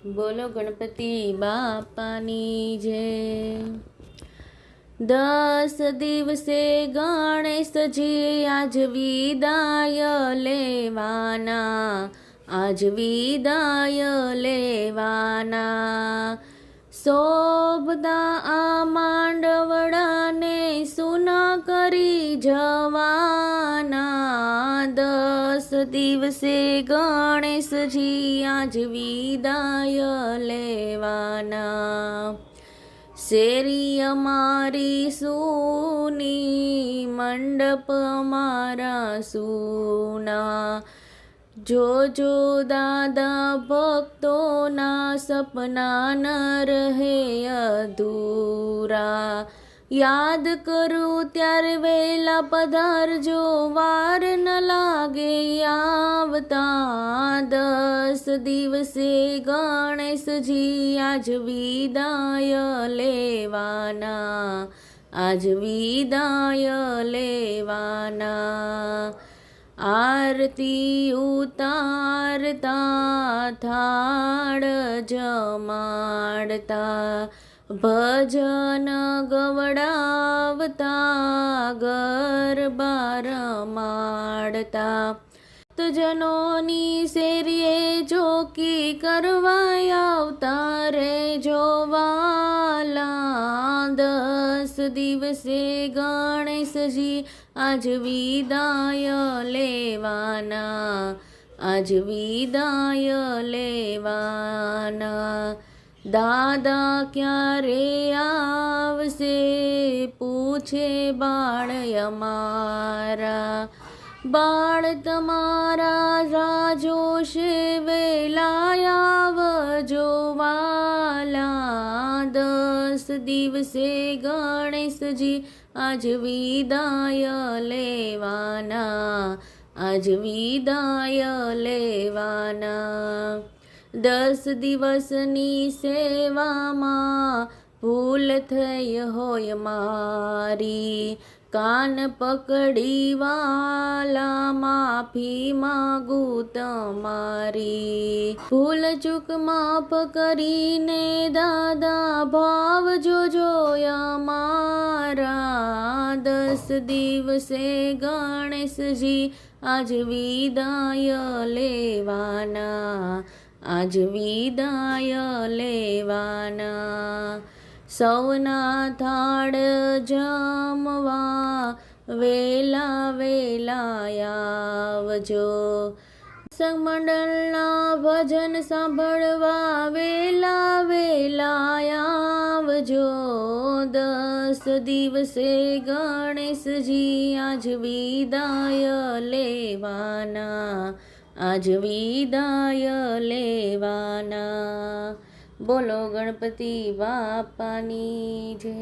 બોલો ગણપતિ બાપાની જય। 10 દિવસે ગણેશજી આજ વિદાય લેવાના, આજ વિદાય લેવાના। શોભતા આ માંડવડાને સૂના કરી જવાના। 10 દિવસે ગણેશજી આજ વિદાય લેવાના। શેરી અમારી સૂની, મંડપ અમારા સૂના। જોજો દાદા ભક્તોના સપના ન રહે અધૂરા। યાદ કરું ત્યારે વહેલા પધારજો, વાર ન લાગે આવતા। 10 દિવસે ગણેશજી આજ વિદાય લેવાના, આજ વિદાય લેવાના। આરતી ઉતારતા, થાળ જમાડતા, ભજન ગવડાવતા, ગરબા રમાડતા। જનોની શેરીએ ચોકી કરવા આવતા રેજો વાલા। 10 દિવસે ગણેશજી આજ વિદાય લેવાના, આજ વિદાય લેવાના। દાદા ક્યારે આવશે પૂછે બાળ અમારા, બાળ તમારા રાહ જોશે વહેલા આવજો વાલા। 10 દિવસે ગણેશજી આજ વિદાય લેવાના, આજ વિદાય લેવાના। 10 દિવસની સેવામાં ભૂલ થઈ હોય મારી, કાન પકડી વાલા માફી માગું તમારી। ભૂલ ચૂક માફ કરીને દાદા ભાવ જોજો અમારા। 10 દિવસે ગણેશજી આજ વિદાય લેવાના, આજ વિદાય લેવાના। સૌના થાળ જમવા વેલા વેલા આવજો, સંગમંડળના ભજન સાંભળવા વેલા વેલા આવજો। 10 દિવસે ગણેશજી આજ વિદાય લેવાના, આજ વિદાય લેવાના। બોલો ગણપતિ બાપાની જય।